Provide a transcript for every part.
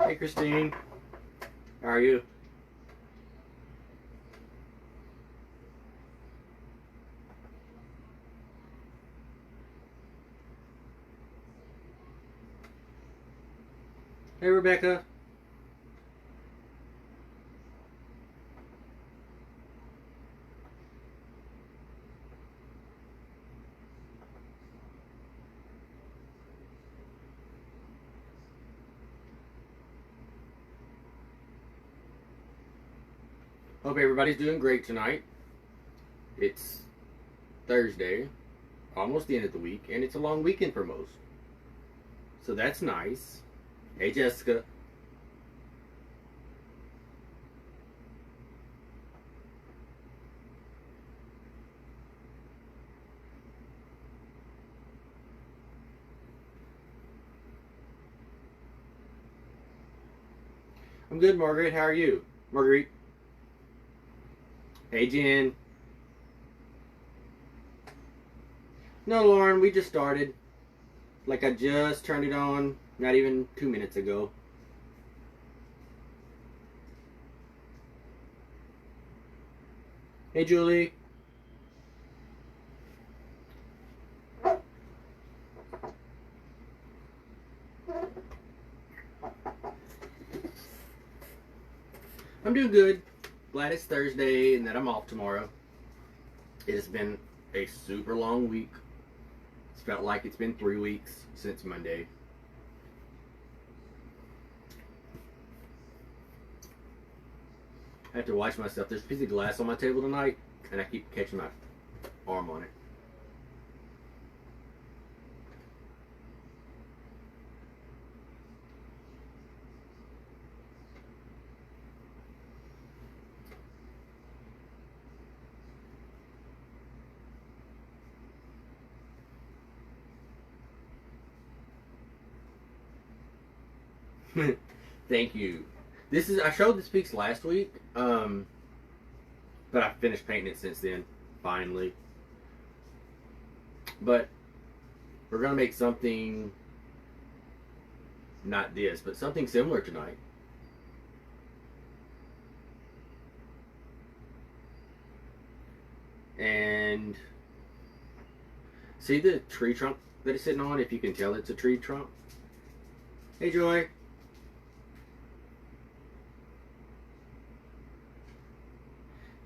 Hey Christine, how are you? Hey Rebecca. Hope everybody's doing great tonight. It's Thursday, almost the end of the week, and it's a long weekend for most. So that's nice. Hey Jessica. I'm good, Margaret. How are you? Marguerite. Hey Jen. No, Lauren, we just started. Like I just turned it on not even 2 minutes ago. Hey Julie. I'm doing good. Glad it's Thursday and that I'm off tomorrow. It has been a super long week. It's felt like it's been 3 weeks since Monday. I have to watch myself. There's a piece of glass on my table tonight, and I keep catching my arm on it. Thank you. I showed this piece last week, but I finished painting it since then, finally. But we're gonna make something, not this, but something similar tonight. And see the tree trunk that it's sitting on, if you can tell it's a tree trunk. Hey Joy.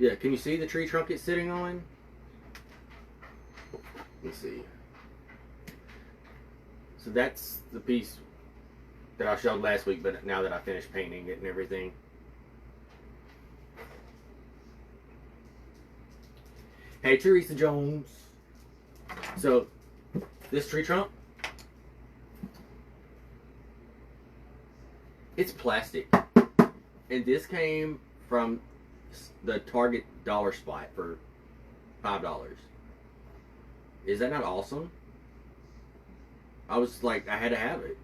Yeah, can you see the tree trunk it's sitting on? Let's see. So that's the piece that I showed last week, but now that I finished painting it and everything. Hey Teresa Jones. So this tree trunk, it's plastic, and this came from the Target dollar spot for $5. Is that not awesome? I was like, I had to have it.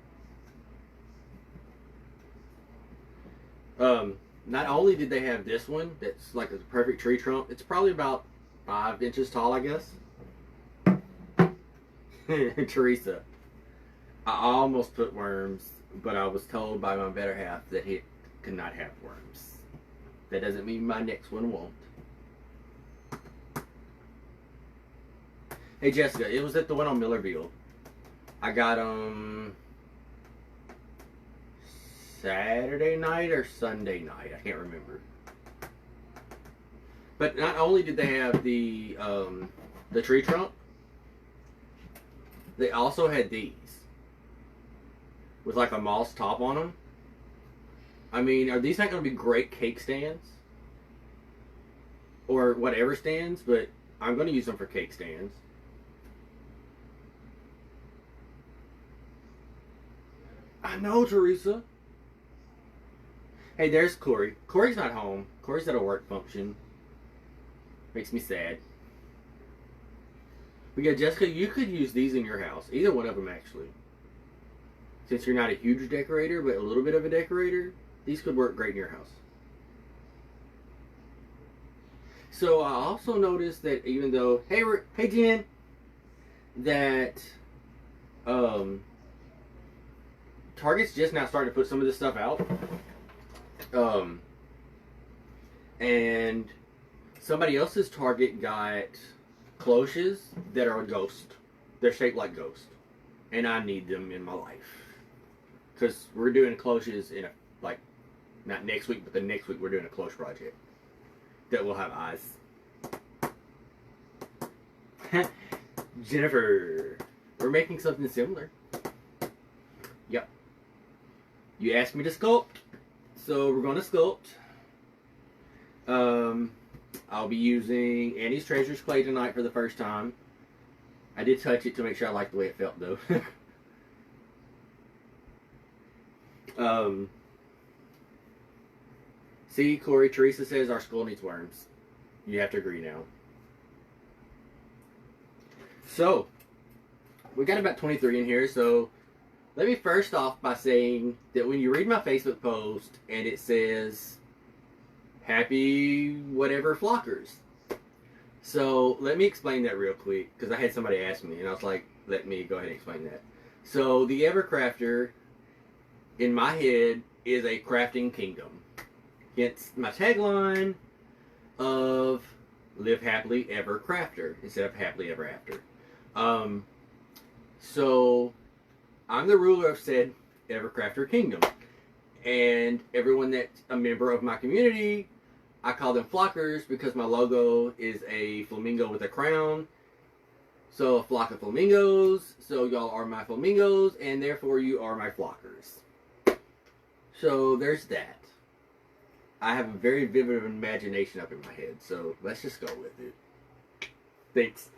Not only did they have this one that's like a perfect tree trunk, it's probably about 5 inches tall, I guess. Teresa, I almost put worms, but I was told by my better half that it could not have worms. That doesn't mean my next one won't. Hey Jessica, it was at the one on Millerville. I got Saturday night or Sunday night, I can't remember. But not only did they have the tree trunk, they also had these with like a moss top on them. I mean, are these not going to be great cake stands? or whatever stands, but I'm going to use them for cake stands. I know, Teresa. Hey, there's Corey. Corey's not home. Corey's at a work function. Makes me sad. But yeah, Jessica, you could use these in your house. Either one of them, actually. Since you're not a huge decorator, but a little bit of a decorator, these could work great in your house. So I also noticed that even though, hey Jen, that Target's just now starting to put some of this stuff out. And somebody else's Target got cloches that are a ghost. They're shaped like ghosts. And I need them in my life. Because we're doing cloches in not next week, but the next week we're doing a cloche project that will have eyes. Jennifer, we're making something similar. Yep. You asked me to sculpt, so we're going to sculpt. I'll be using Annie's Treasures clay tonight for the first time. I did touch it to make sure I liked the way it felt, though. See, Corey, Teresa says our school needs worms. You have to agree now. So, we got about 23 in here, so let me first off by saying that when you read my Facebook post and it says happy whatever flockers. So let me explain that real quick, because I had somebody ask me and I was like, let me go ahead and explain that. So the Evercrafter in my head is a crafting kingdom. Hence my tagline of live happily ever crafter instead of happily ever after. So I'm the ruler of said Evercrafter kingdom, and everyone that's a member of my community, I call them flockers because my logo is a flamingo with a crown. So a flock of flamingos, so y'all are my flamingos, and therefore you are my flockers. So there's that. I have a very vivid imagination up in my head, so let's just go with it. Thanks.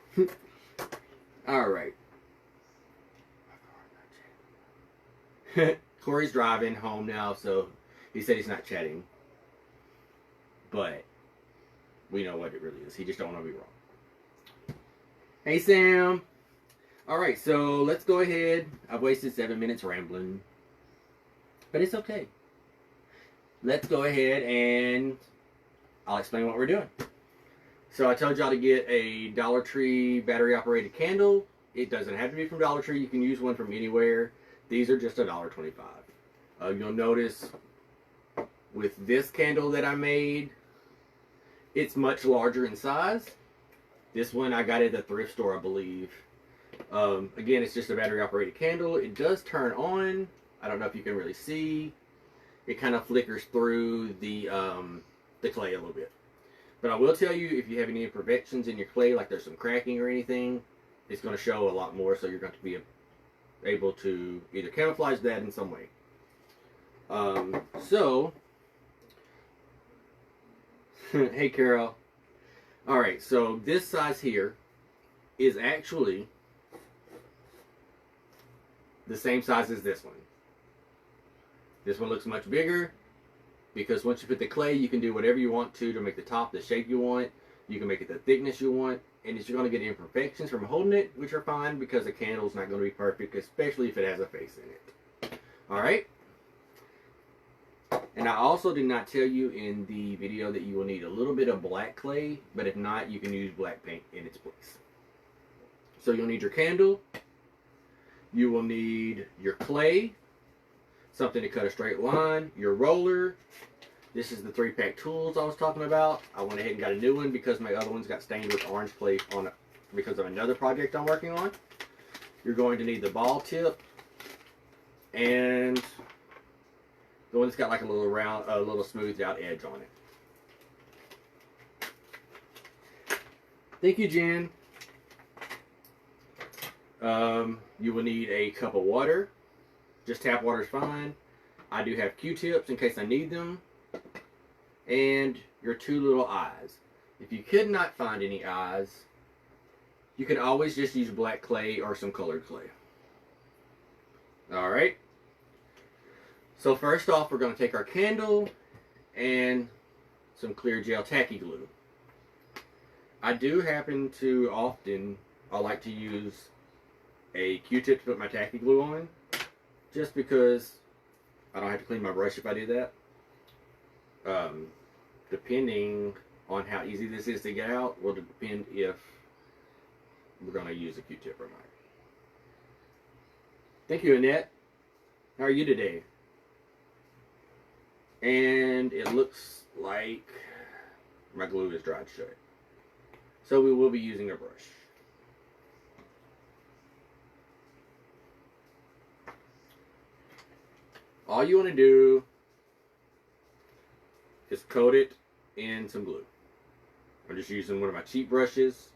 Alright. Corey's driving home now, so he said he's not chatting. But we know what it really is. He just don't want to be wrong. Hey, Sam. Alright, so let's go ahead. I've wasted 7 minutes rambling. But it's okay. Let's go ahead and I'll explain what we're doing. So I told y'all to get a Dollar Tree battery operated candle. It doesn't have to be from Dollar Tree. You can use one from anywhere. These are just $1.25. You'll notice with this candle that I made, it's much larger in size. This one I got at the thrift store, I believe. Again, it's just a battery operated candle. It does turn on. I don't know if you can really see. It kind of flickers through the clay a little bit. But I will tell you, if you have any imperfections in your clay, like there's some cracking or anything, it's going to show a lot more, so you're going to be able to either camouflage that in some way. Hey Carol. Alright, so this size here is actually the same size as this one. This one looks much bigger because once you put the clay, you can do whatever you want to make the top the shape you want. You can make it the thickness you want, and you're going to get imperfections from holding it, which are fine because the candle's not going to be perfect, especially if it has a face in it. Alright? And I also did not tell you in the video that you will need a little bit of black clay, but if not, you can use black paint in its place. So you'll need your candle, you will need your clay, something to cut a straight line, your roller. This is the 3-pack tools I was talking about. I went ahead and got a new one because my other ones got stained with orange clay on it because of another project I'm working on. You're going to need the ball tip and the one that's got like a little round, a little smoothed out edge on it. Thank you, Jen. You will need a cup of water. Just tap water is fine. I do have Q-tips in case I need them. And your 2 little eyes. If you could not find any eyes, you can always just use black clay or some colored clay. Alright. So first off, we're going to take our candle and some clear gel tacky glue. I do happen to often, I like to use a Q-tip to put my tacky glue on, just because I don't have to clean my brush if I do that. Depending on how easy this is to get out will depend if we're going to use a Q-tip or not. Thank you, Annette. How are you today? And it looks like my glue is dried shut. So we will be using a brush. All you want to do is coat it in some glue. I'm just using one of my cheap brushes.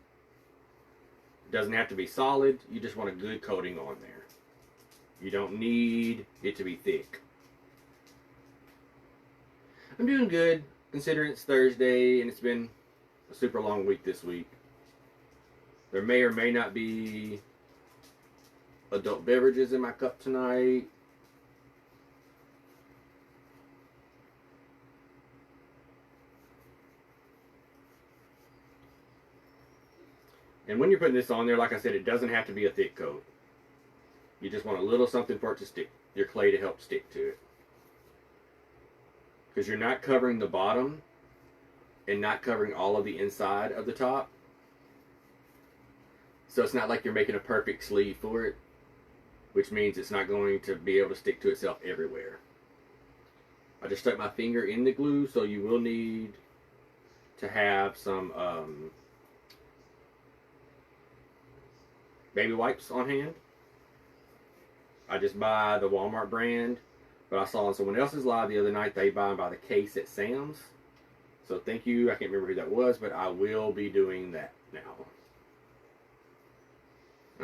It doesn't have to be solid. You just want a good coating on there. You don't need it to be thick. I'm doing good considering it's Thursday and it's been a super long week this week. There may or may not be adult beverages in my cup tonight. And when you're putting this on there, like I said, it doesn't have to be a thick coat. You just want a little something for it to stick, your clay to help stick to it. Because you're not covering the bottom and not covering all of the inside of the top. So it's not like you're making a perfect sleeve for it, which means it's not going to be able to stick to itself everywhere. I just stuck my finger in the glue, so you will need to have some baby wipes on hand. I just buy the Walmart brand, but I saw on someone else's live the other night they buy them by the case at Sam's. So thank you. I can't remember who that was, but I will be doing that now.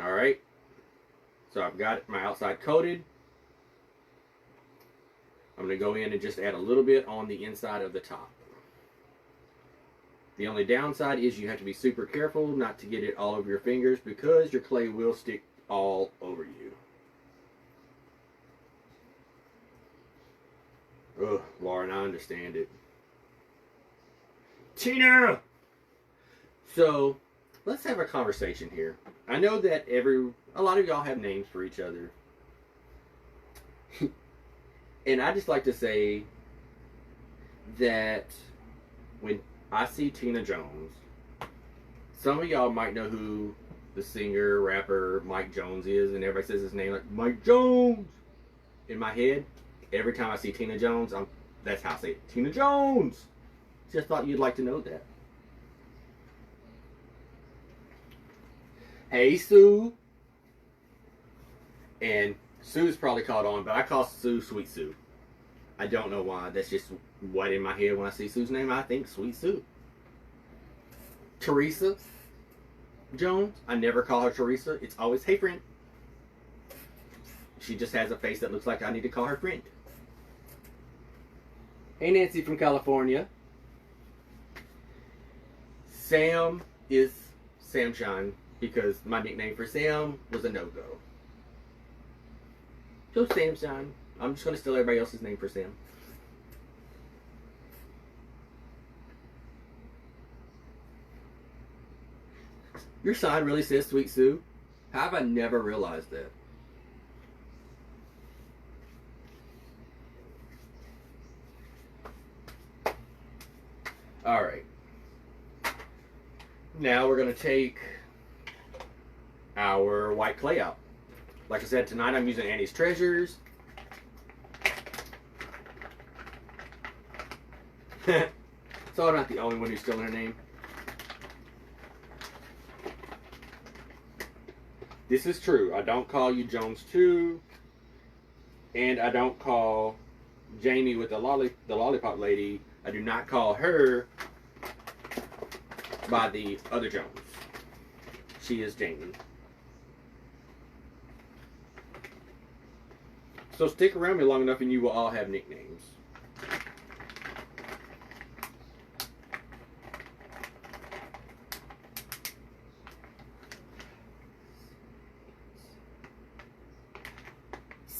Alright. So I've got my outside coated. I'm going to go in and just add a little bit on the inside of the top. The only downside is you have to be super careful not to get it all over your fingers because your clay will stick all over you. Ugh, Lauren, I understand it. Tina! So, let's have a conversation here. I know that a lot of y'all have names for each other. And I just like to say that when I see Tina Jones, some of y'all might know who the singer, rapper Mike Jones is, and everybody says his name like Mike Jones. In my head, every time I see Tina Jones, that's how I say it. Tina Jones! Just thought you'd like to know that. Hey, Sue. And Sue's probably caught on, but I call Sue Sweet Sue. I don't know why. That's just what in my head when I see Sue's name, I think Sweet Sue. Teresa Jones. I never call her Teresa. It's always, hey, friend. She just has a face that looks like I need to call her friend. Hey, Nancy from California. Sam is Samshine because my nickname for Sam was a no-go. So Samshine. I'm just going to steal everybody else's name for Sam. Your sign really says Sweet Sue? How have I never realized that? Alright. Now we're going to take our white clay out. Like I said, tonight I'm using Annie's Treasures. So I'm not the only one who's stealing her name. This is true. I don't call you Jones 2. And I don't call Jamie with the lollipop lady. I do not call her by the other Jones. She is Jamie. So stick around me long enough and you will all have nicknames.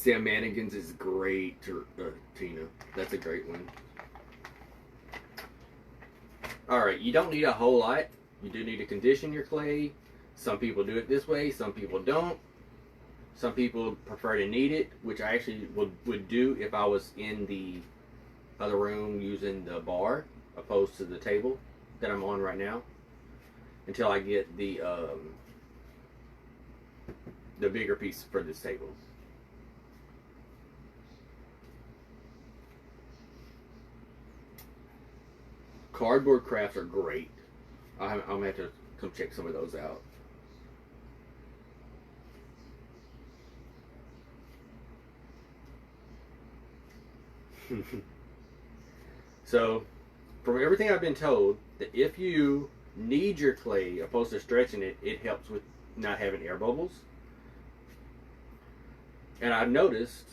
Sam Manigan's is great, Tina. That's a great one. Alright, you don't need a whole lot. You do need to condition your clay. Some people do it this way, some people don't. Some people prefer to knead it, which I actually would do if I was in the other room using the bar opposed to the table that I'm on right now, until I get the bigger piece for this table. Cardboard crafts are great. I'm gonna have to come check some of those out. So, from everything I've been told, that if you knead your clay opposed to stretching it, it helps with not having air bubbles. And I've noticed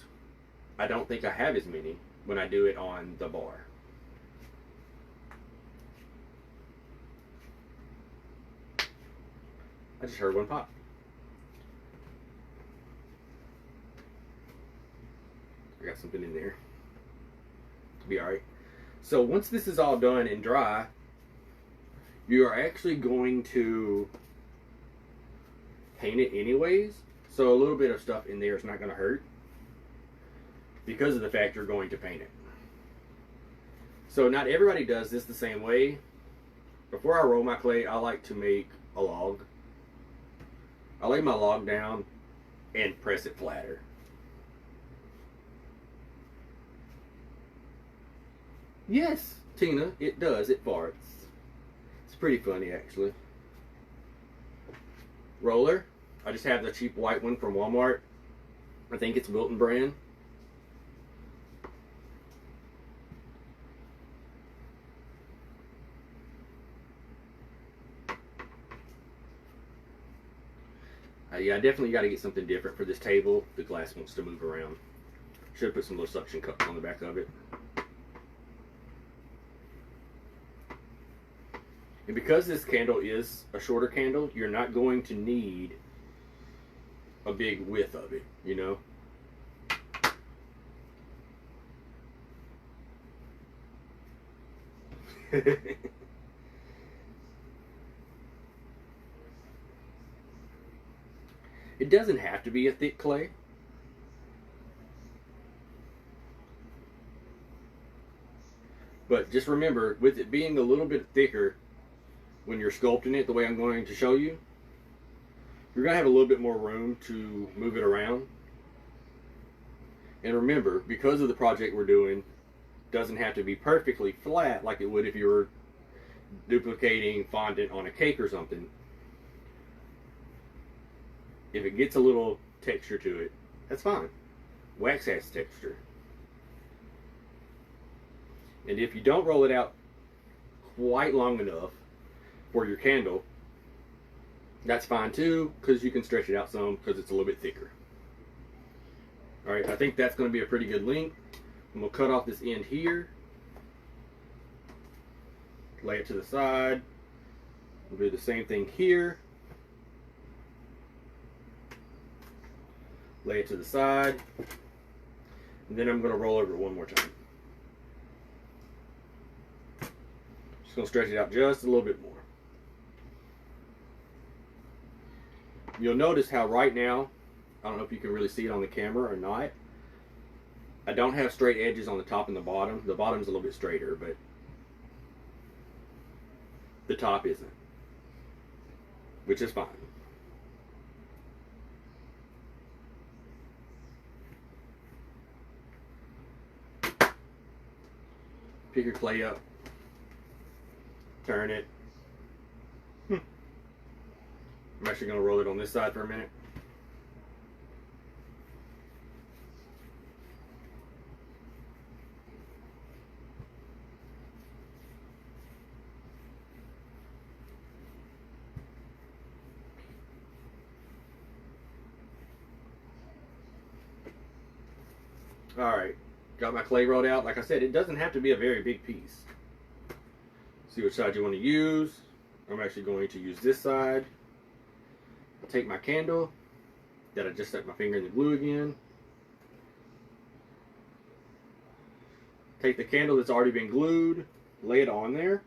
I don't think I have as many when I do it on the bar. I just heard one pop. I got something in there. Be alright. So once this is all done and dry, you are actually going to paint it anyways. So a little bit of stuff in there is not going to hurt because of the fact you're going to paint it. So not everybody does this the same way. Before I roll my clay, I like to make a log. I lay my log down and press it flatter. Yes, Tina, it does. It farts. It's pretty funny, actually. Roller. I just have the cheap white one from Walmart. I think it's Wilton brand. Yeah, I definitely got to get something different for this table. The glass wants to move around. Should put some little suction cups on the back of it. And because this candle is a shorter candle, you're not going to need a big width of it, you know? It doesn't have to be a thick clay. But just remember, with it being a little bit thicker, when you're sculpting it the way I'm going to show you, you're going to have a little bit more room to move it around. And remember, because of the project we're doing, it doesn't have to be perfectly flat like it would if you were duplicating fondant on a cake or something. If it gets a little texture to it, that's fine. Wax has texture. And if you don't roll it out quite long enough for your candle, that's fine too, because you can stretch it out some because it's a little bit thicker. Alright, I think that's going to be a pretty good length. And we'll cut off this end here. Lay it to the side. We'll do the same thing here. Lay it to the side. And then I'm going to roll over it one more time. Just going to stretch it out just a little bit more. You'll notice how right now, I don't know if you can really see it on the camera or not, I don't have straight edges on the top and the bottom. The bottom's a little bit straighter, but the top isn't, which is fine. Pick your clay up, turn it. I'm actually going to roll it on this side for a minute. Alright, got my clay rolled out. Like I said, it doesn't have to be a very big piece. See which side you want to use. I'm actually going to use this side. I'll take my candle that I just stuck my finger in the glue again. Take the candle that's already been glued, lay it on there,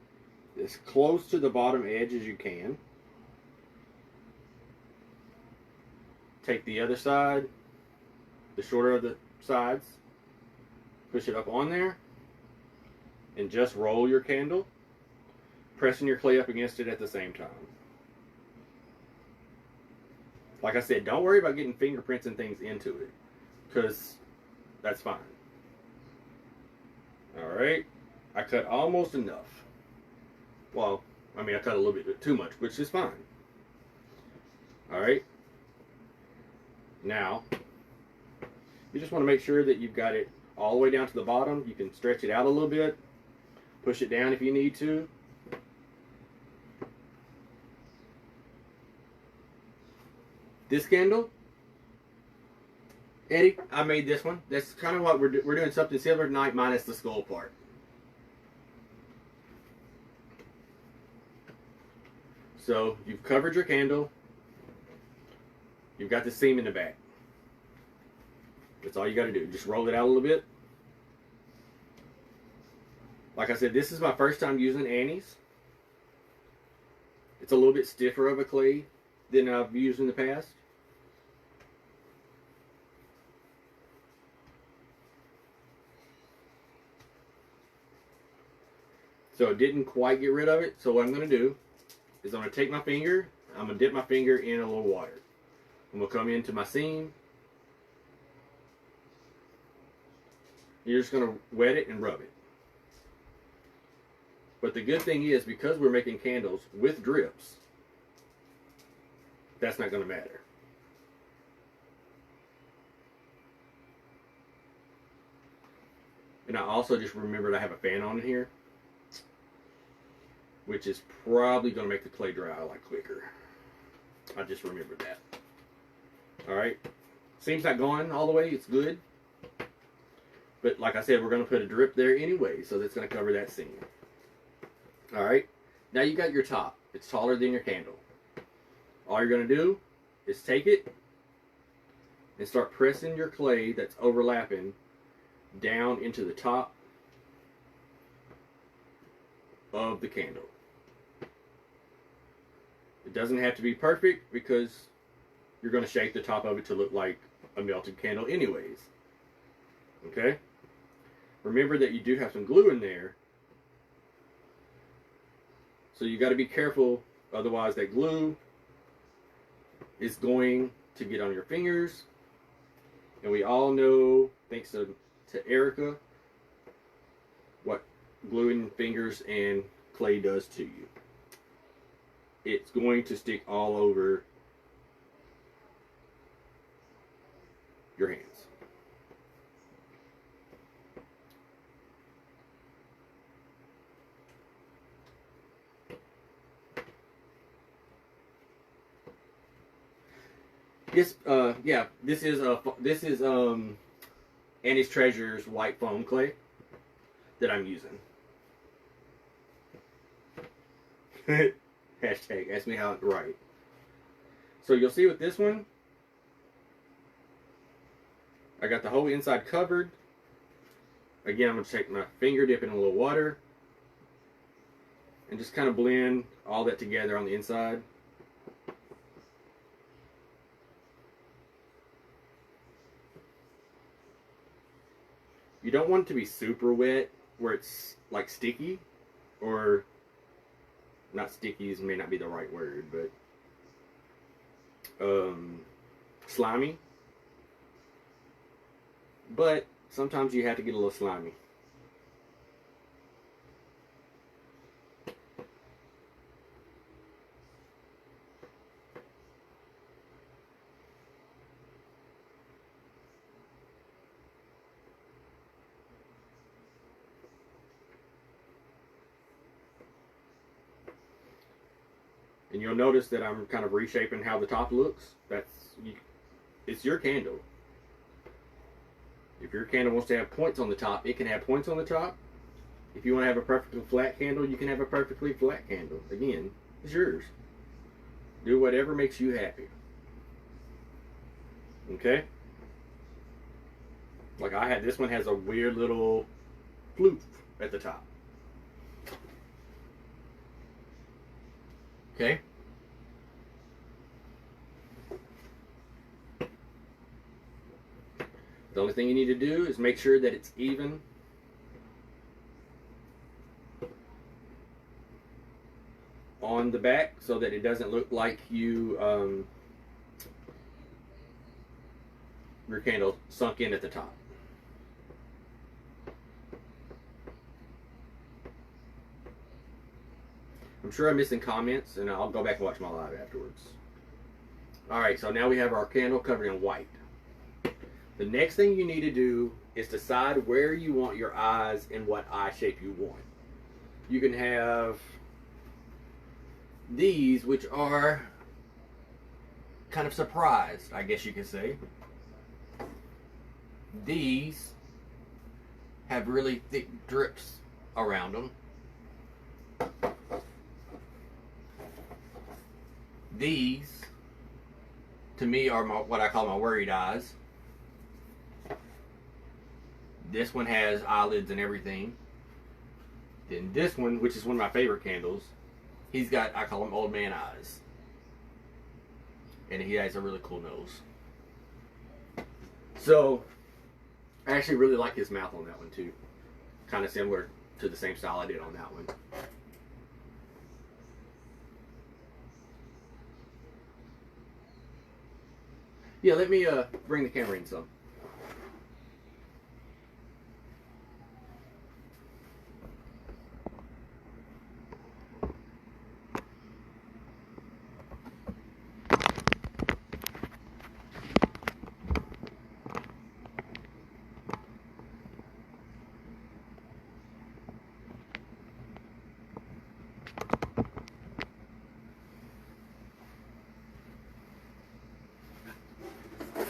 as close to the bottom edge as you can. Take the other side, the shorter of the sides, push it up on there, and just roll your candle, pressing your clay up against it at the same time. Like I said, don't worry about getting fingerprints and things into it, because that's fine. Alright, I cut almost enough. Well, I mean, I cut a little bit too much, which is fine. Alright, now, you just want to make sure that you've got it all the way down to the bottom. You can stretch it out a little bit, push it down if you need to. This candle, Eddie, I made this one. That's kind of what we're doing, something similar tonight, minus the skull part. So you've covered your candle. You've got the seam in the back. That's all you got to do. Just roll it out a little bit. Like I said, this is my first time using Annie's. It's a little bit stiffer of a clay than I've used in the past. So it didn't quite get rid of it. So what I'm going to do is I'm going to take my finger, I'm going to dip my finger in a little water. I'm going to come into my seam. You're just going to wet it and rub it. But the good thing is, because we're making candles with drips, that's not going to matter. And I also just remembered I have a fan on in here, which is probably going to make the clay dry a lot quicker. I just remembered that. Alright. Seam's not going all the way. It's good. But like I said, we're going to put a drip there anyway, so that's going to cover that seam. Alright. Now you got your top. It's taller than your candle. All you're going to do is take it and start pressing your clay that's overlapping down into the top of the candle. It doesn't have to be perfect, because you're going to shape the top of it to look like a melted candle anyways. Okay? Remember that you do have some glue in there, so you got to be careful, otherwise that glue is going to get on your fingers. And we all know, thanks to Erica, what gluing fingers and clay does to you. It's going to stick all over your hands. This is Annie's Treasure's white foam clay that I'm using. Hashtag ask me how it's right. So you'll see with this one, I got the whole inside covered. Again, I'm going to take my finger, dip in a little water, and just kind of blend all that together on the inside. You don't want it to be super wet where it's like sticky, or not sticky may not be the right word, but slimy. But sometimes you have to get a little slimy. And you'll notice that I'm kind of reshaping how the top looks. It's your candle. If your candle wants to have points on the top, it can have points on the top. If you want to have a perfectly flat candle, you can have a perfectly flat candle. Again, it's yours. Do whatever makes you happy. Okay? Like this one has a weird little Floof at the top. Okay. The only thing you need to do is make sure that it's even on the back so that it doesn't look like your candle sunk in at the top. I'm sure I'm missing comments, and I'll go back and watch my live afterwards. Alright, so now we have our candle covered in white. The next thing you need to do is decide where you want your eyes and what eye shape you want. You can have these, which are kind of surprised, I guess you could say. These have really thick drips around them. These, to me, are what I call my worried eyes. This one has eyelids and everything. Then this one, which is one of my favorite candles, he's got, I call him old man eyes. And he has a really cool nose. So, I actually really like his mouth on that one too. Kind of similar to the same style I did on that one. Yeah, let me bring the camera in some.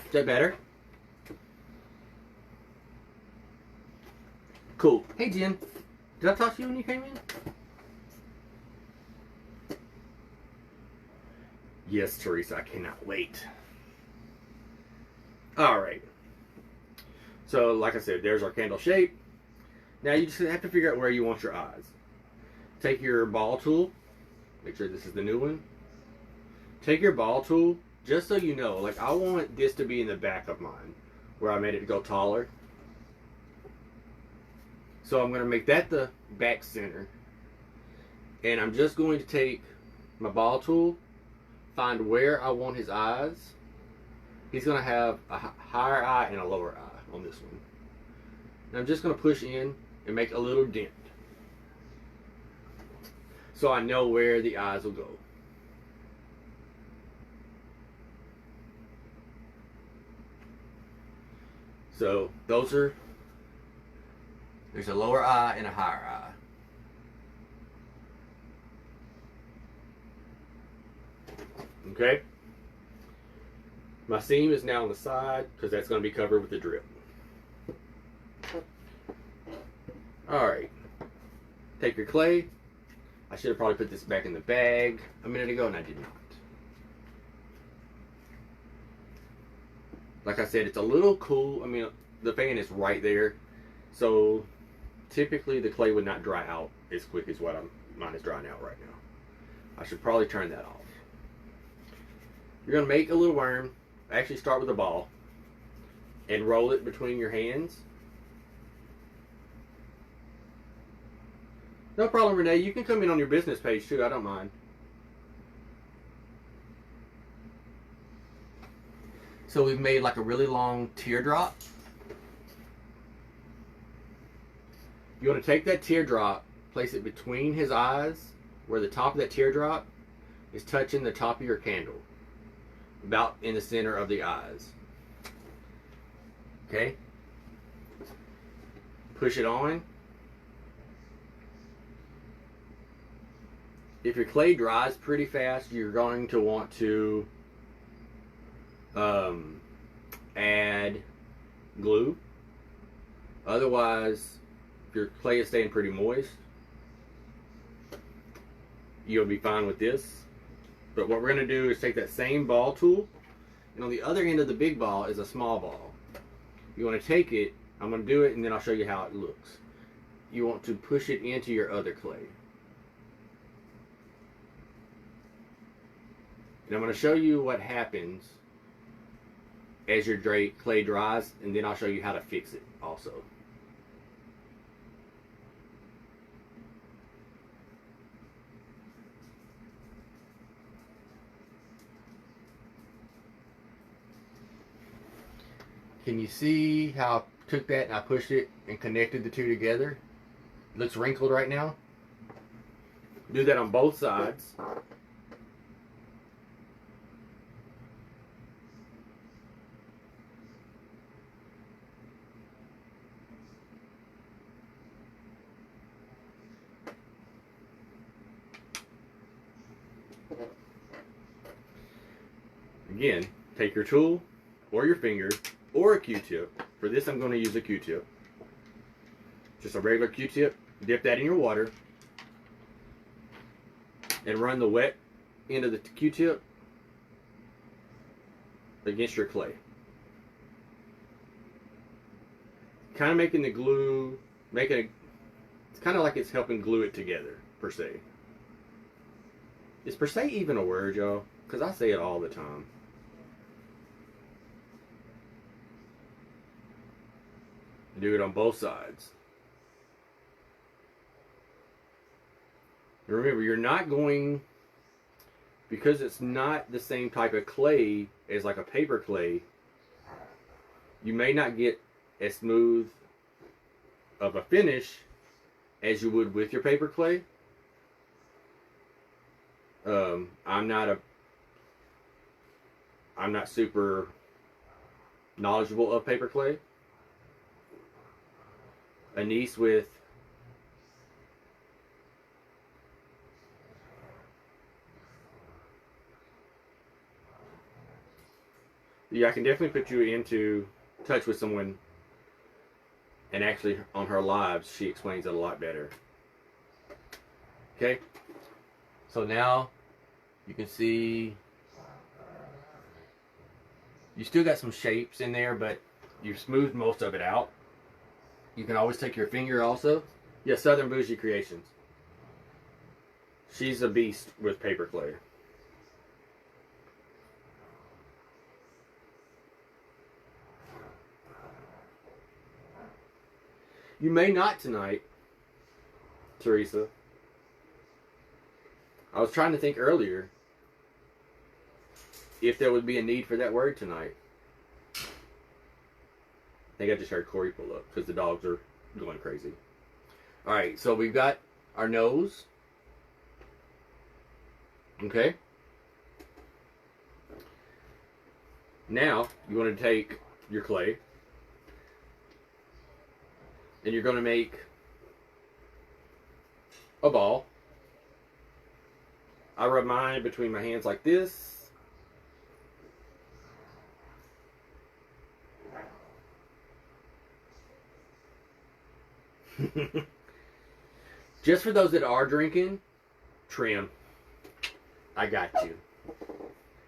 Is that better? Cool. Hey, Jen. Did I talk to you when you came in? Yes, Teresa, I cannot wait. Alright. So, like I said, there's our candle shape. Now you just have to figure out where you want your eyes. Take your ball tool. Make sure this is the new one. Take your ball tool. Just so you know, like, I want this to be in the back of mine, where I made it go taller. So I'm going to make that the back center. And I'm just going to take my ball tool, find where I want his eyes. He's going to have a higher eye and a lower eye on this one. And I'm just going to push in and make a little dent, so I know where the eyes will go. So those are, there's a lower eye and a higher eye. Okay. My seam is now on the side because that's going to be covered with the drip. Alright. Take your clay. I should have probably put this back in the bag a minute ago, and I did not. Like I said, it's a little cool. I mean, the fan is right there. So, typically the clay would not dry out as quick as what mine is drying out right now. I should probably turn that off. You're going to make a little worm. Actually start with a ball. And roll it between your hands. No problem, Renee. You can come in on your business page too. I don't mind. So we've made like a really long teardrop. You want to take that teardrop, place it between his eyes, where the top of that teardrop is touching the top of your candle. About in the center of the eyes. Okay? Push it on. If your clay dries pretty fast, you're going to want to add glue. Otherwise, if your clay is staying pretty moist, you'll be fine with this. But what we're going to do is take that same ball tool, and on the other end of the big ball is a small ball. You want to take it, I'm going to do it, and then I'll show you how it looks. you want to push it into your other clay. And I'm going to show you what happens as your clay dries, and then I'll show you how to fix it also. Can you see how I took that and I pushed it and connected the two together? It looks wrinkled right now. Do that on both sides. Again, take your tool or your finger or a Q-tip. For this, I'm going to use a Q-tip. Just a regular Q-tip. Dip that in your water and run the wet end of the Q-tip against your clay. Kind of making the glue, it's kind of like it's helping glue it together, per se. Is per se even a word, y'all? Because I say it all the time. Do it on both sides. Remember, you're not going, because it's not the same type of clay as like a paper clay, you may not get as smooth of a finish as you would with your paper clay. I'm not super knowledgeable of paper clay. A niece with I can definitely put you into touch with someone, and actually on her lives she explains it a lot better. Okay, so now you can see you still got some shapes in there, but you've smoothed most of it out. You can always take your finger also. Yeah, Southern Bougie Creations. She's a beast with paper clay. You may not tonight, Teresa. I was trying to think earlier if there would be a need for that word tonight. I think I just heard Corey pull up because the dogs are going crazy. Alright, so we've got our nose. Okay. Now, you want to take your clay and you're going to make a ball. I rub mine between my hands like this. Just for those that are drinking, trim. I got you.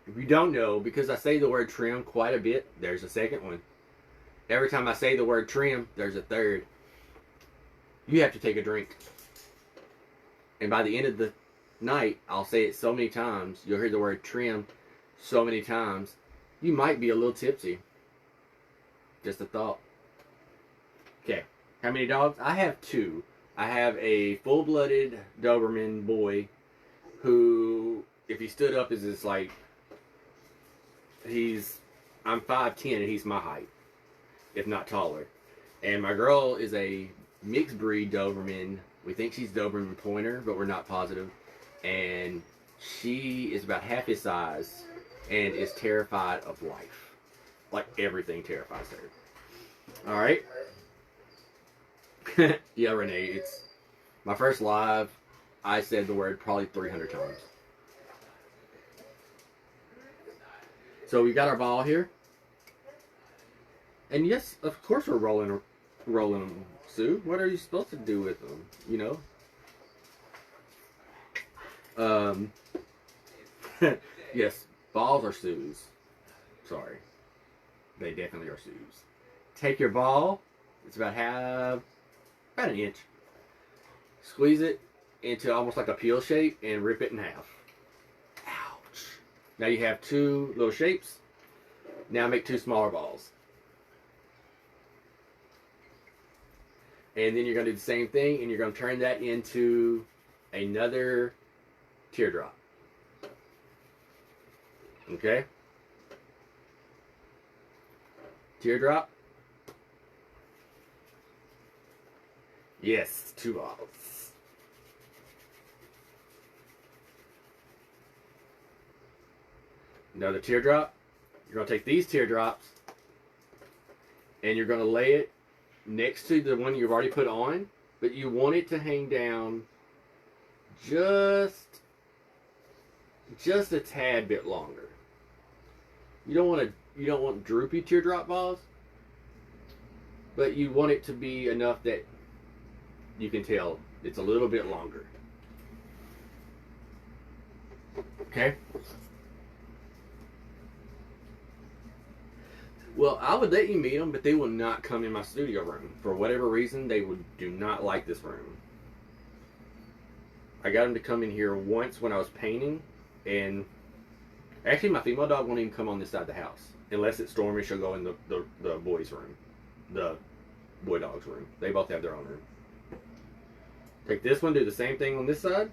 If you don't know, because I say the word trim quite a bit, there's a second one. Every time I say the word trim, there's a third. You have to take a drink. And by the end of the night, I'll say it so many times, you'll hear the word trim so many times, you might be a little tipsy. Just a thought. Okay. How many dogs? I have two. I have a full-blooded Doberman boy who, if he stood up, is just like, I'm 5'10" and he's my height, if not taller. And my girl is a mixed breed Doberman. We think she's Doberman Pointer, but we're not positive. And she is about half his size and is terrified of life. Like everything terrifies her. Alright? Yeah, Renee, it's my first live. I said the word probably 300 times. So we got our ball here. And yes, of course we're rolling them, Sue. What are you supposed to do with them? You know? Yes, balls are Sue's. Sorry. They definitely are Sue's. Take your ball. It's about an inch. Squeeze it into almost like a peel shape and rip it in half. Ouch. Now you have two little shapes. Now make two smaller balls. And then you're going to do the same thing, and you're going to turn that into another teardrop. Okay? Teardrop. Yes, two balls. Another teardrop. You're going to take these teardrops and you're going to lay it next to the one you've already put on, but you want it to hang down just a tad bit longer. You don't want droopy teardrop balls, but you want it to be enough that you can tell it's a little bit longer. Okay? Well, I would let you meet them, but they will not come in my studio room. For whatever reason, they do not like this room. I got them to come in here once when I was painting, and actually my female dog won't even come on this side of the house. Unless it's stormy, she'll go in the boys' room. The boy dog's room. They both have their own room. Take this one, do the same thing on this side.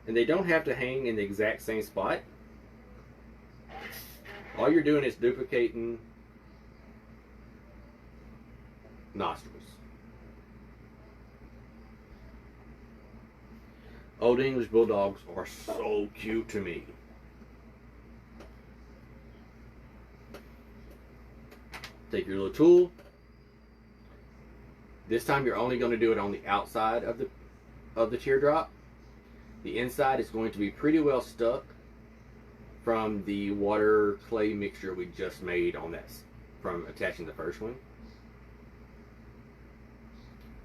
And they don't have to hang in the exact same spot. All you're doing is duplicating nostrils. Old English Bulldogs are so cute to me. Take your little tool. This time you're only going to do it on the outside of the teardrop. The inside is going to be pretty well stuck from the water clay mixture we just made on that, from attaching the first one.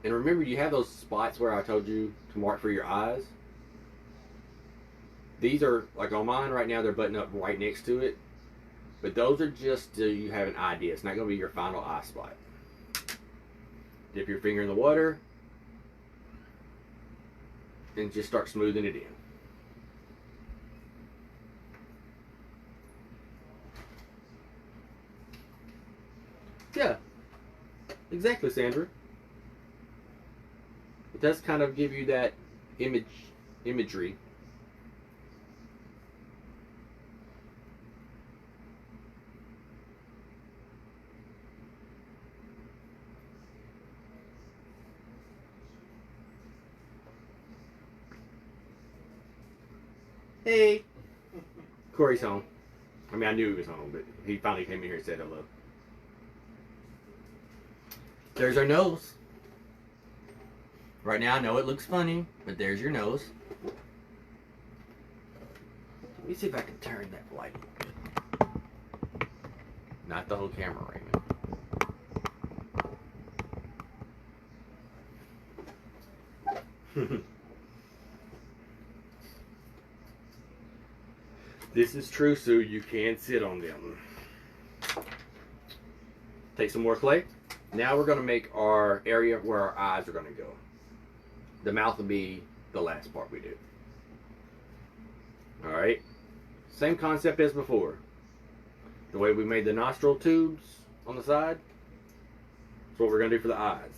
And remember, you have those spots where I told you to mark for your eyes. These are, like on mine right now, they're buttoned up right next to it. But those are just so you have an idea. It's not going to be your final eye spot. Dip your finger in the water and just start smoothing it in. Yeah, exactly, Sandra. It does kind of give you that imagery. Hey, Corey's home. I mean, I knew he was home, but he finally came in here and said hello. There's our nose. Right now I know it looks funny, but there's your nose. Let me see if I can turn that light. Not the whole camera, Raymond. This is true, so you can sit on them. Take some more clay. Now we're going to make our area where our eyes are going to go. The mouth will be the last part we do. Alright. Same concept as before. The way we made the nostril tubes on the side. That's what we're going to do for the eyes.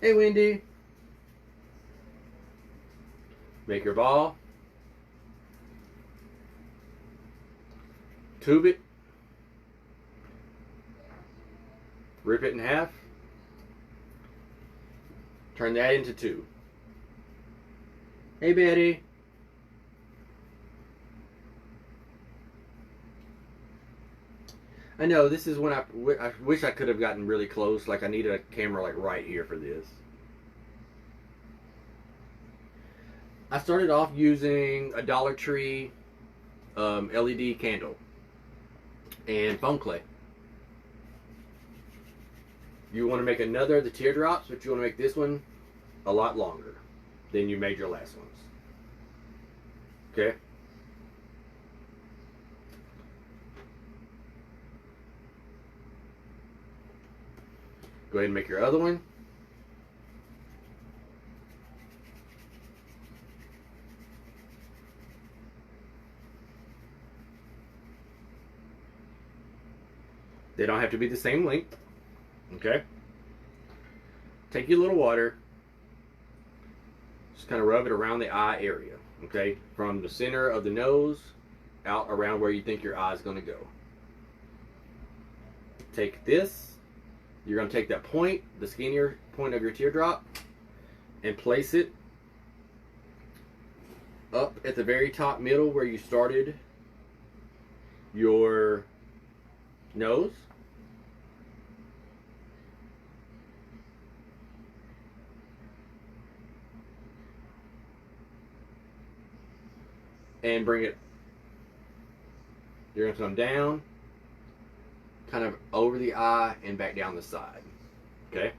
Hey, Wendy. Make your ball. Tube it. Rip it in half. Turn that into two. Hey, Betty. I know, this is when I wish I could have gotten really close. Like, I needed a camera like right here for this. I started off using a Dollar Tree LED candle and Foam.Clay. You want to make another of the teardrops, but you want to make this one a lot longer than you made your last ones. Okay? Go ahead and make your other one. They don't have to be the same length. Okay? Take your little water. Just kind of rub it around the eye area. Okay? From the center of the nose out around where you think your eye is going to go. Take this. You're going to take that point, the skinnier point of your teardrop, and place it up at the very top middle where you started your nose. And bring it, you're going to come down, kind of over the eye and back down the side. Okay?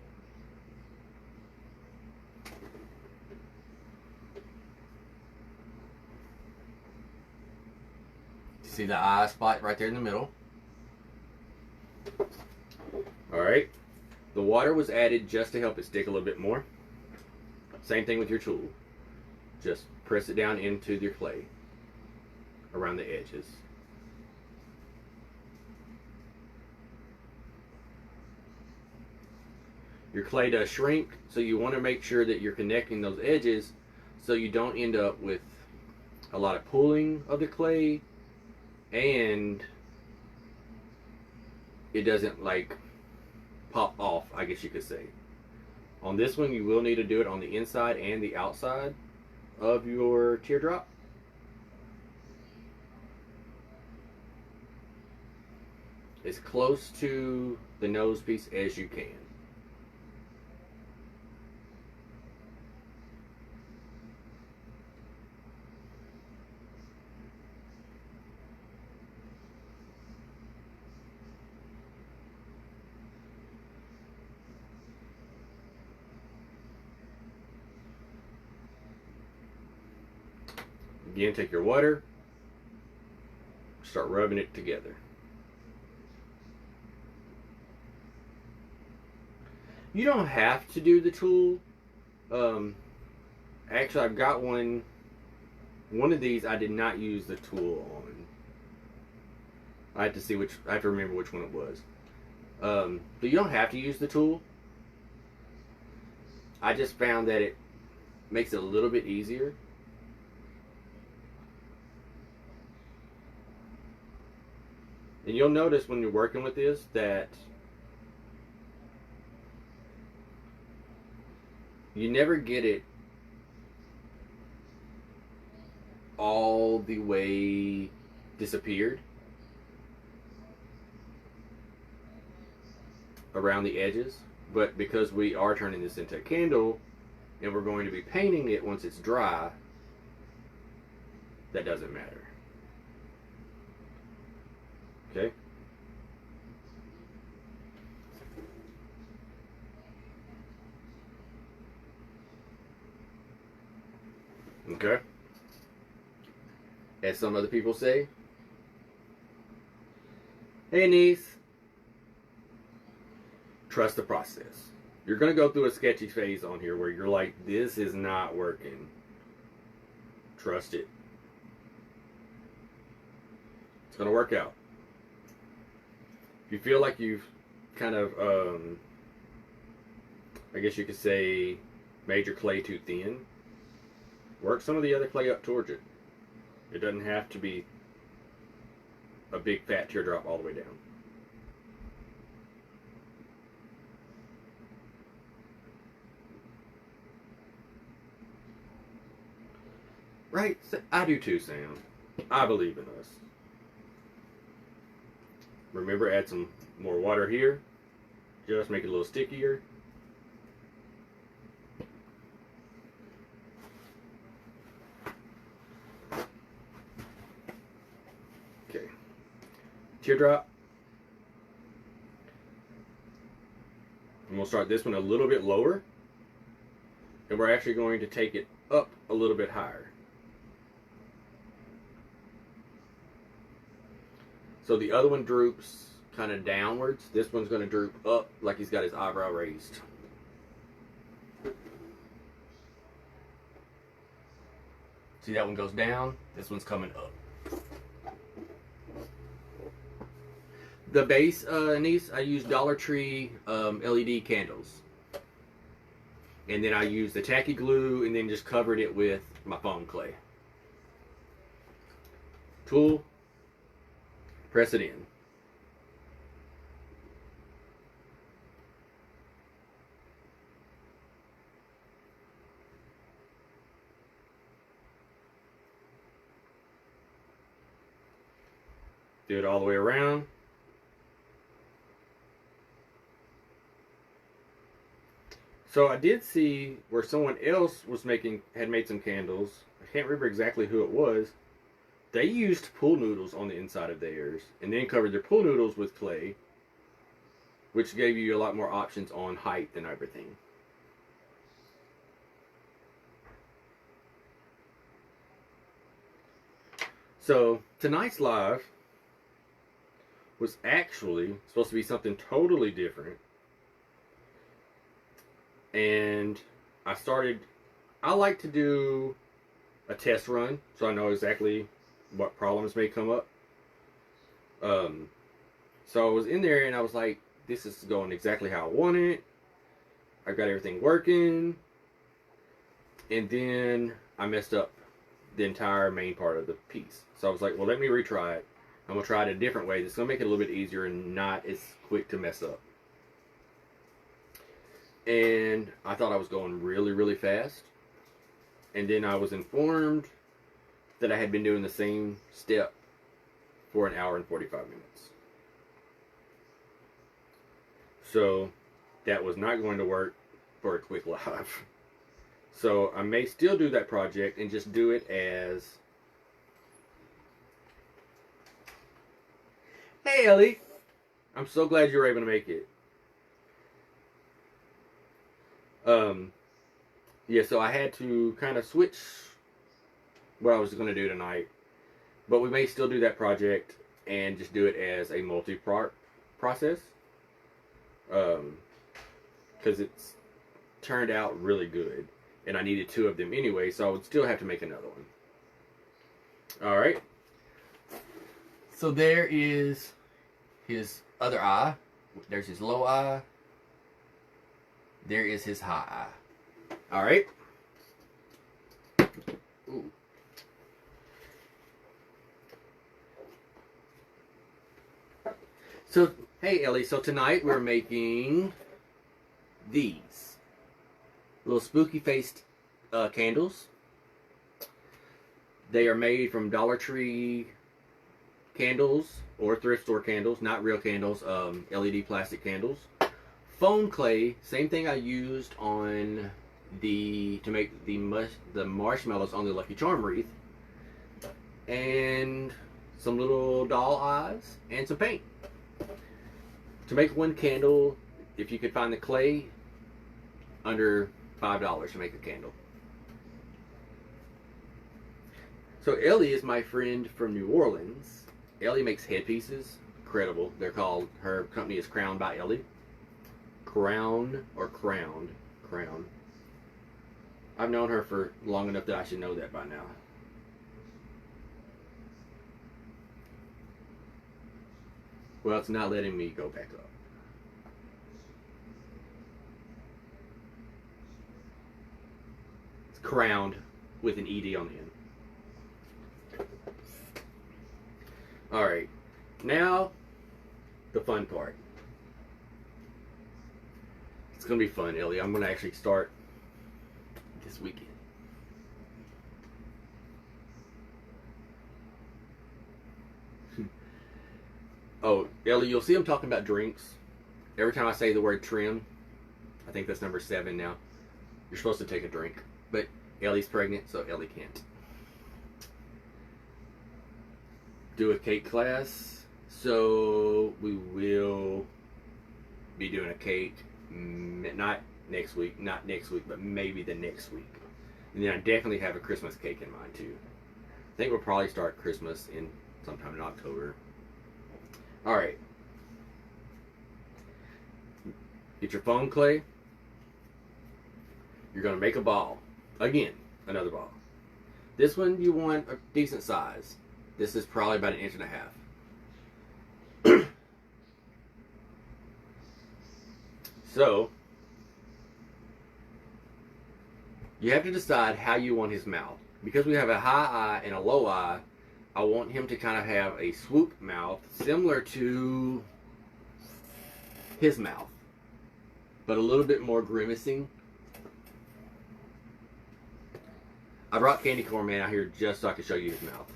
See the eye spot right there in the middle? Alright. The water was added just to help it stick a little bit more. Same thing with your tool. Just press it down into your clay around the edges. Your clay does shrink, so you want to make sure that you're connecting those edges so you don't end up with a lot of pulling of the clay and it doesn't like pop off, I guess you could say. On this one, you will need to do it on the inside and the outside of your teardrop. As close to the nose piece as you can. Again, take your water, start rubbing it together. You don't have to do the tool. Actually, I've got one of these I did not use the tool on. I have to remember which one it was. But you don't have to use the tool. I just found that it makes it a little bit easier. And you'll notice when you're working with this that you never get it all the way disappeared around the edges. But because we are turning this into a candle and we're going to be painting it once it's dry, that doesn't matter. Okay? Okay? As some other people say, hey niece, trust the process. You're going to go through a sketchy phase on here where you're like, this is not working. Trust it. It's going to work out. If you feel like you've kind of, I guess you could say, made your clay too thin, work some of the other clay up towards it. It doesn't have to be a big fat teardrop all the way down. Right? I do too, Sam. I believe in us. Remember, add some more water here. Just make it a little stickier. Okay. Teardrop. And we'll start this one a little bit lower. And we're actually going to take it up a little bit higher. So the other one droops kind of downwards. This one's going to droop up like he's got his eyebrow raised. See, that one goes down. This one's coming up. The base in these, I use Dollar Tree LED candles. And then I used the tacky glue and then just covered it with my Foam.Clay. Tool, press it in. Do it all the way around. So I did see where someone else had made some candles. I can't remember exactly who it was. They used pool noodles on the inside of theirs and then covered their pool noodles with clay, which gave you a lot more options on height and everything. So tonight's live was actually supposed to be something totally different. And I like to do a test run so I know exactly what problems may come up. So I was in there and I was like, this is going exactly how I want it. I've got everything working. And then I messed up the entire main part of the piece. So I was like, well, let me retry it. I'm going to try it a different way. That's going to make it a little bit easier and not as quick to mess up. And I thought I was going really, really fast. And then I was informed that I had been doing the same step for an hour and 45 minutes. So that was not going to work for a quick live. So I may still do that project and just do it as... Hey, Ellie. I'm so glad you were able to make it. Yeah, so I had to kind of switch what I was going to do tonight. But we may still do that project and just do it as a multi-part process. Because it's turned out really good. And I needed 2 of them anyway, so I would still have to make another one. Alright. So there is his other eye. There's his low eye. There is his high eye. Alright. Ooh. So, hey Ellie, so tonight we're making these little spooky faced candles. They are made from Dollar Tree candles or thrift store candles, not real candles, LED plastic candles. Foam.Clay, same thing I used on to make the marshmallows on the Lucky Charm wreath, and some little doll eyes and some paint. To make one candle, if you could find the clay, under $5 to make a candle. So Ellie is my friend from New Orleans. Ellie makes headpieces, incredible. They're called, her company is Crowned by Ellie. Crowned. I've known her for long enough that I should know that by now. Well, it's not letting me go back up. It's Crowned with an ED on the end. Alright, now the fun part. It's going to be fun, Ellie. I'm going to actually start this weekend. Oh, Ellie, you'll see I'm talking about drinks. Every time I say the word trim, I think that's number 7 now, you're supposed to take a drink. But Ellie's pregnant, so Ellie can't. Do a cake class. So we will be doing a cake, not next week, but maybe the next week. And then I definitely have a Christmas cake in mind too. I think we'll probably start Christmas sometime in October. Alright. Get your foam clay. You're going to make a ball. Again, another ball. This one you want a decent size. This is probably about 1.5 inches. So, you have to decide how you want his mouth. Because we have a high eye and a low eye, I want him to kind of have a swoop mouth similar to his mouth, but a little bit more grimacing. I brought Candy Corn Man out here just so I could show you his mouth.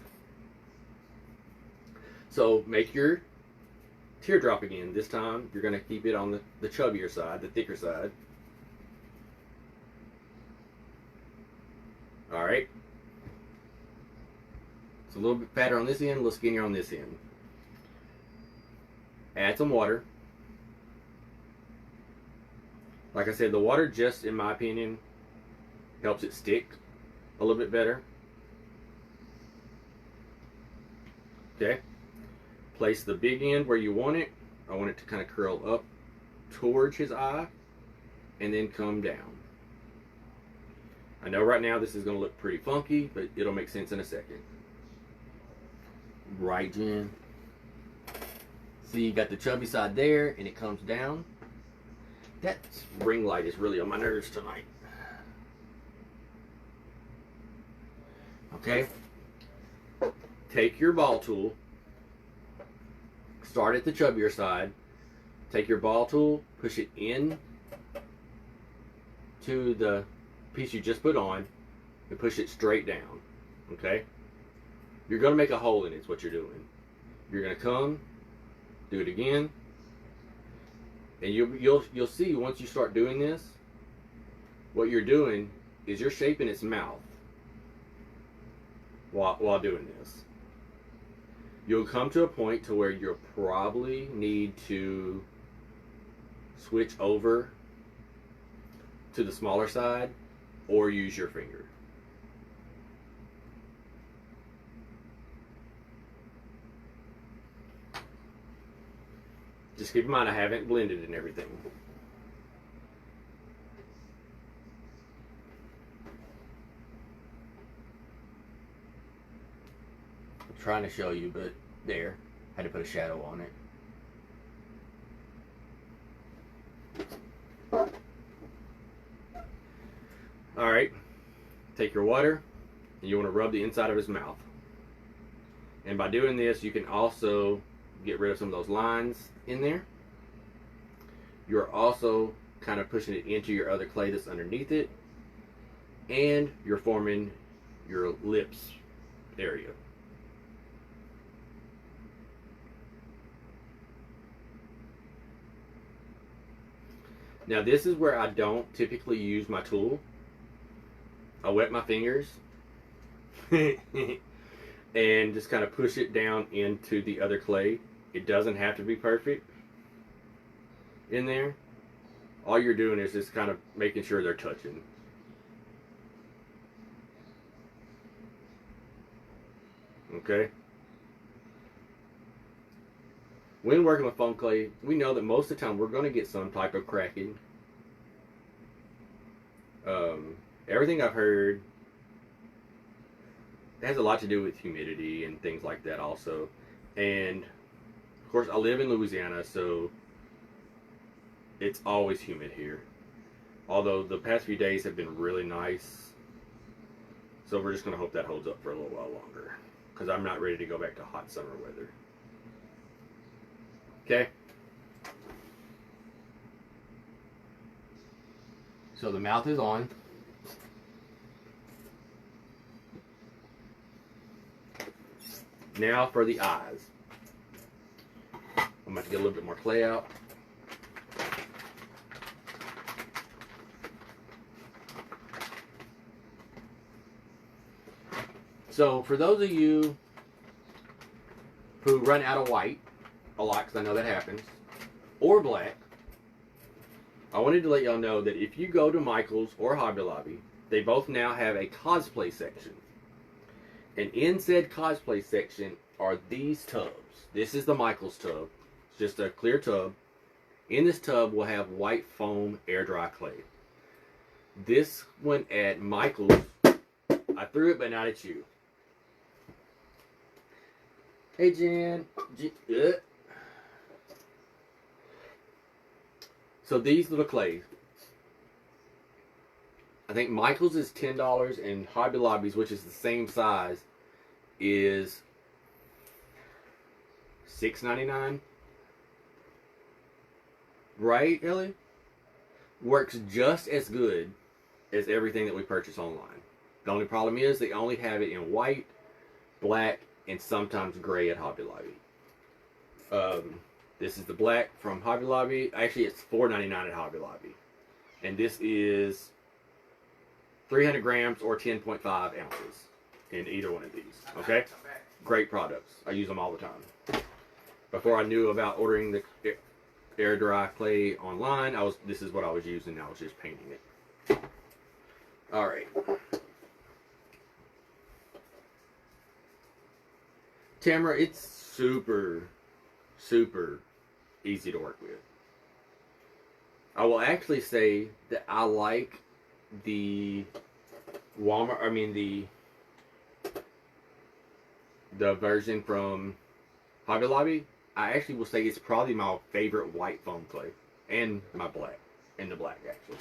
So make your teardrop again. This time you're going to keep it on the chubbier side, the thicker side. Alright. It's a little bit fatter on this end, a little skinnier on this end. Add some water. Like I said, the water just, in my opinion, helps it stick a little bit better. Okay. Place the big end where you want it. I want it to kind of curl up towards his eye and then come down. I know right now this is going to look pretty funky, but it'll make sense in a second. Right, Jen? See, you got the chubby side there and it comes down. That ring light is really on my nerves tonight. Okay. Take your ball tool. Start at the chubbier side. Take your ball tool, push it in to the piece you just put on, and push it straight down. Okay? You're going to make a hole in it, is what you're doing. You're going to come, do it again, and you'll see once you start doing this, what you're doing is you're shaping its mouth while doing this. You'll come to a point to where you'll probably need to switch over to the smaller side or use your finger. Just keep in mind I haven't blended and everything. I'm trying to show you, but there. Had to put a shadow on it. Alright. Take your water and you want to rub the inside of his mouth. And by doing this, you can also get rid of some of those lines in there. You're also kind of pushing it into your other clay that's underneath it, and you're forming your lips area. Now this is where I don't typically use my tool. I wet my fingers and just kind of push it down into the other clay. It doesn't have to be perfect in there. All you're doing is just kind of making sure they're touching. Okay? When working with foam clay, we know that most of the time we're going to get some type of cracking. Everything I've heard has a lot to do with humidity and things like that also. And of course I live in Louisiana, so it's always humid here. Although the past few days have been really nice. So we're just going to hope that holds up for a little while longer, because I'm not ready to go back to hot summer weather. Okay. So the mouth is on. Now for the eyes. I'm about to get a little bit more clay out. So for those of you who run out of white a lot, because I know that happens, or black, I wanted to let y'all know that if you go to Michael's or Hobby Lobby, they both now have a cosplay section. And in said cosplay section are these tubs. This is the Michael's tub. It's just a clear tub. In this tub, we'll have white foam air dry clay. This one at Michael's, I threw it, but not at you. Hey, Jen. So these little clays, I think Michael's is $10 and Hobby Lobby's, which is the same size, is $6.99. Right, Ellie? Works just as good as everything that we purchase online. The only problem is they only have it in white, black, and sometimes gray at Hobby Lobby. This is the black from Hobby Lobby. Actually, it's $4.99 at Hobby Lobby. And this is 300 grams or 10.5 ounces in either one of these. Okay? Great products. I use them all the time. Before I knew about ordering the air dry clay online, this is what I was using. I was just painting it. All right. Tamara, it's super easy to work with. I will actually say that I like the Walmart, the version from Hobby Lobby. I actually will say it's probably my favorite white foam clay. And my black. And the black, actually.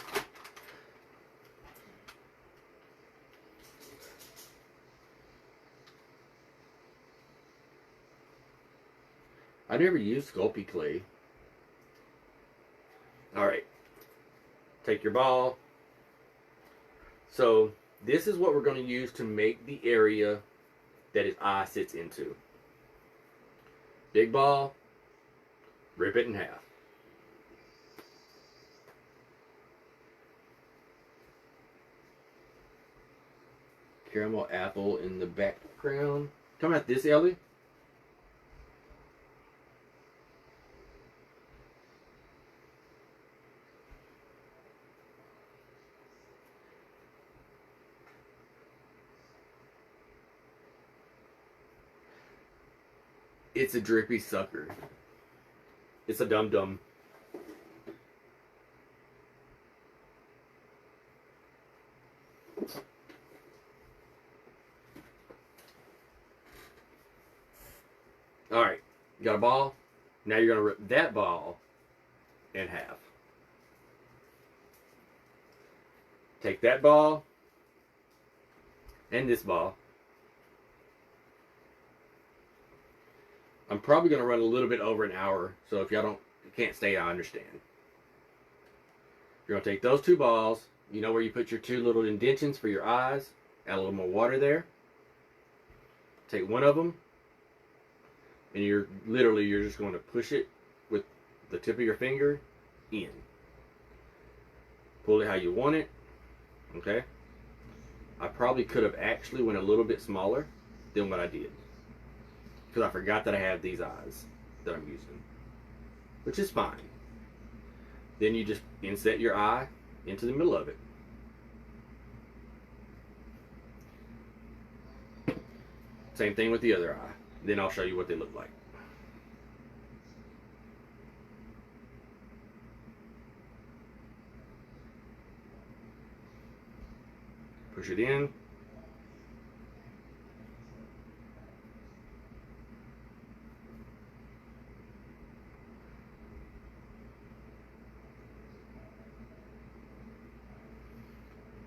I never used sculpted clay. Alright. Take your ball. So, this is what we're going to use to make the area that his eye sits into. Big ball. Rip it in half. Caramel apple in the background. Talking about this, Ellie? It's a drippy sucker. It's a dum-dum. Alright, you got a ball? Now you're going to rip that ball in half. Take that ball and this ball. I'm probably going to run a little bit over an hour, so if y'all can't stay, I understand. You're going to take those two balls, you know where you put your two little indentions for your eyes, add a little more water there. Take one of them, and you're just going to push it with the tip of your finger in. Pull it how you want it, okay? I probably could have actually went a little bit smaller than what I did. Because I forgot that I have these eyes that I'm using. Which is fine. Then you just inset your eye into the middle of it. Same thing with the other eye. Then I'll show you what they look like. Push it in.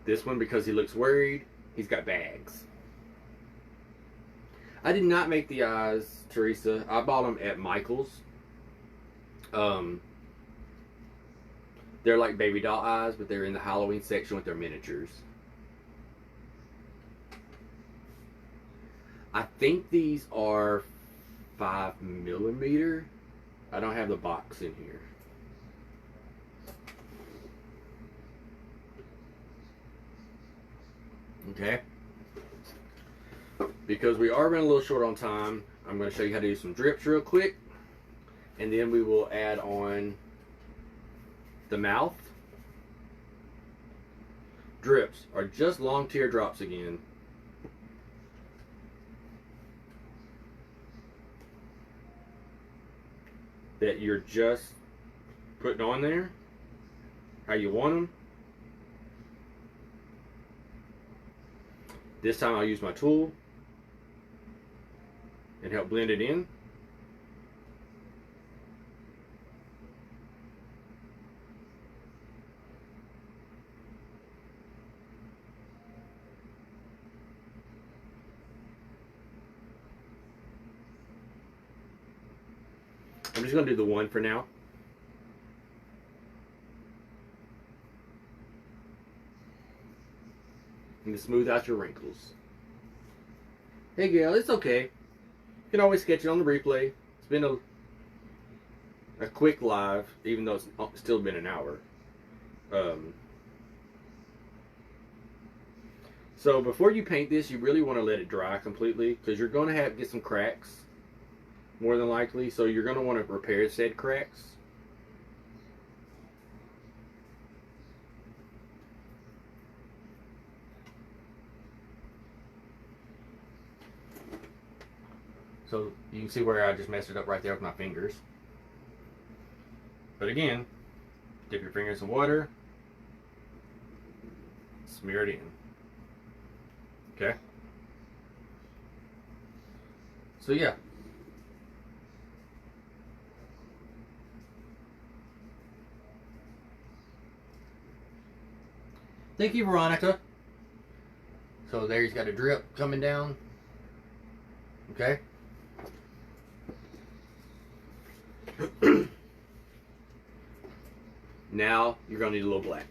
This one, because he looks worried, he's got bags. I did not make the eyes, Teresa. I bought them at Michael's. They're like baby doll eyes, but they're in the Halloween section with their miniatures. I think these are 5mm. I don't have the box in here. Okay. Because we are running a little short on time, I'm going to show you how to do some drips real quick. And then we will add on the mouth. Drips are just long teardrops again. That you're just putting on there how you want them. This time I'll use my tool and help blend it in. I'm just going to do the one for now. And to smooth out your wrinkles. Hey Gail, it's okay. You can always sketch it on the replay. It's been a quick live, even though it's still been an hour. So before you paint this, you really want to let it dry completely, because you're going to get some cracks, more than likely. So you're going to want to repair said cracks. So you can see where I just messed it up right there with my fingers. But again, dip your fingers in water, smear it in. Okay? So yeah. Thank you, Veronica. So there he's got a drip coming down. Okay? Now you're going to need a little black.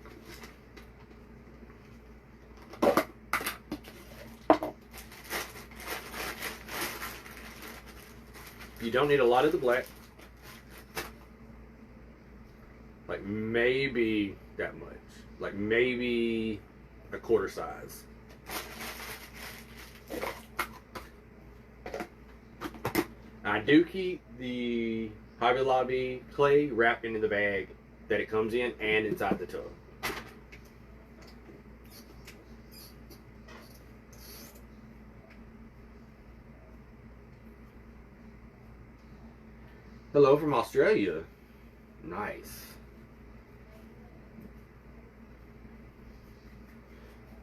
You don't need a lot of the black. Like maybe that much. Like maybe a quarter size. I do keep the Hobby Lobby clay wrapped into the bag that it comes in and inside the tub. Hello from Australia. Nice.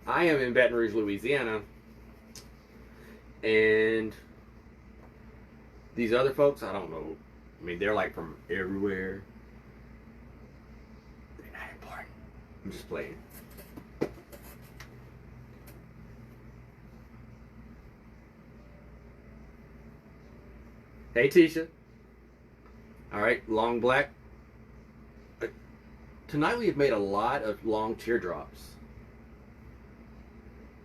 I am in Baton Rouge, Louisiana, and these other folks, I don't know. I mean, they're like from everywhere. They're not important. I'm just playing. Hey, Tisha. Alright, long black. Tonight we have made a lot of long teardrops.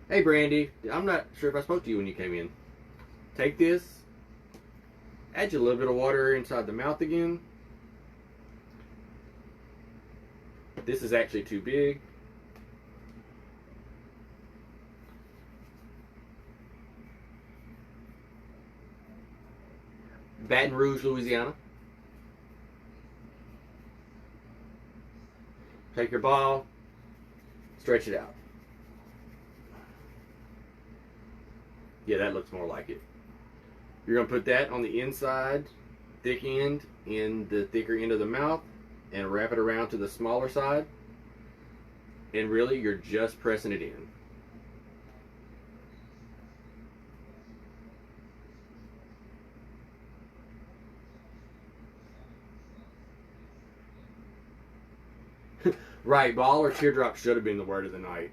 Hey, Brandy. I'm not sure if I spoke to you when you came in. Take this. Add you a little bit of water inside the mouth again. This is actually too big. Baton Rouge, Louisiana. Take your ball, stretch it out. Yeah, that looks more like it. You're going to put that on the inside, thick end, in the thicker end of the mouth, and wrap it around to the smaller side. And really, you're just pressing it in. Right, ball or teardrop should have been the word of the night.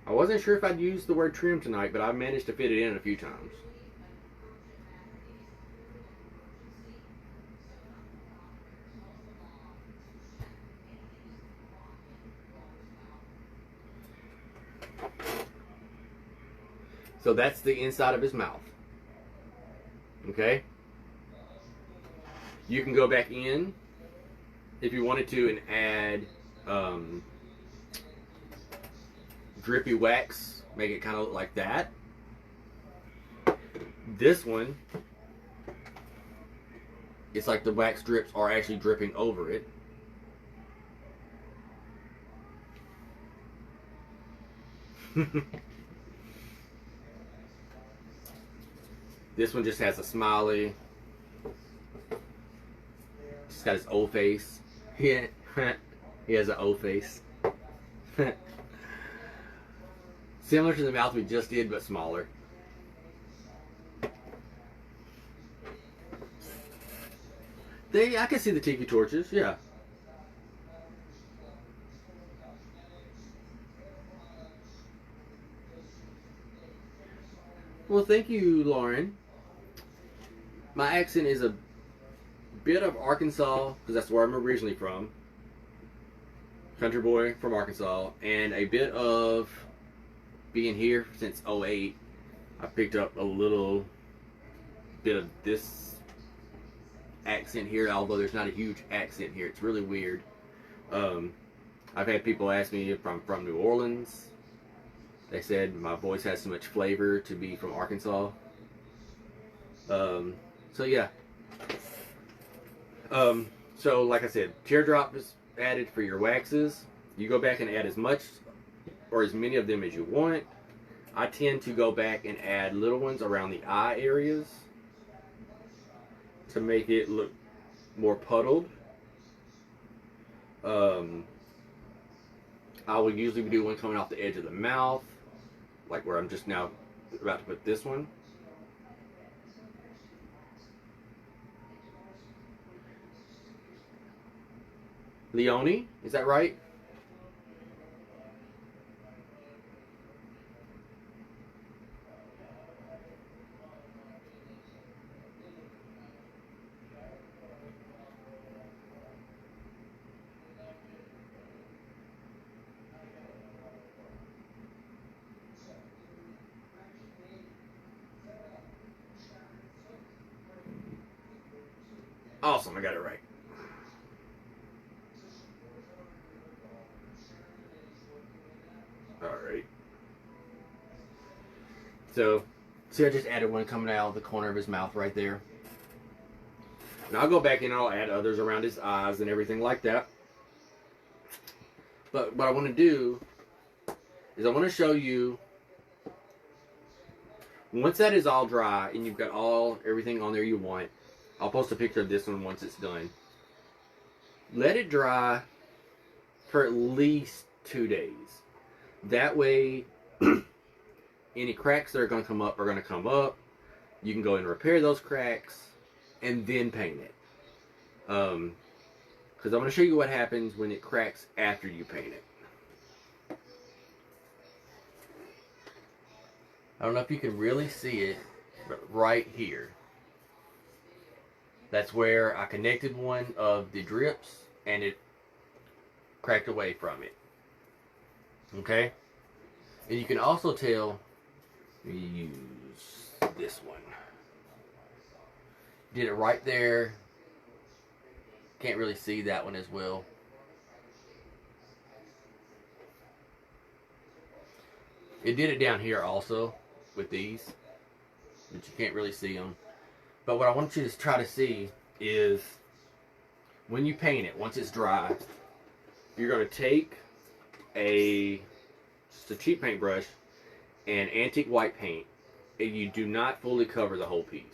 I wasn't sure if I'd use the word trim tonight, but I managed to fit it in a few times. So that's the inside of his mouth. Okay? You can go back in if you wanted to and add drippy wax, make it kind of look like that. This one, it's like the wax drips are actually dripping over it. This one just has a smiley. He's got his O face. Yeah, he has an O face. Similar to the mouth we just did, but smaller. I can see the tiki torches, yeah. Well, thank you, Lauren. My accent is a bit of Arkansas, because that's where I'm originally from. Country boy from Arkansas. And a bit of being here since '08. I picked up a little bit of this accent here, although there's not a huge accent here. It's really weird. I've had people ask me if I'm from New Orleans. They said my voice has so much flavor to be from Arkansas. So yeah. So like I said, teardrop is added for your waxes. You go back and add as much or as many of them as you want. I tend to go back and add little ones around the eye areas to make it look more puddled. I will usually do one coming off the edge of the mouth, like where I'm just now about to put this one. Leonie, is that right? Awesome, I got it right. Alright. So, see, I just added one coming out of the corner of his mouth right there. And I'll go back in and I'll add others around his eyes and everything like that. But what I want to do is I want to show you, once that is all dry and you've got everything on there you want, I'll post a picture of this one once it's done. Let it dry for at least 2 days. That way, any cracks that are going to come up are going to come up. You can go and repair those cracks and then paint it. Because I'm going to show you what happens when it cracks after you paint it. I don't know if you can really see it, but right here. That's where I connected one of the drips and it cracked away from it. Okay? And you can also tell, let me use this one. Did it right there. Can't really see that one as well. It did it down here also with these, but you can't really see them. But what I want you to try to see is when you paint it, once it's dry, you're going to take just a cheap paintbrush and antique white paint, and you do not fully cover the whole piece.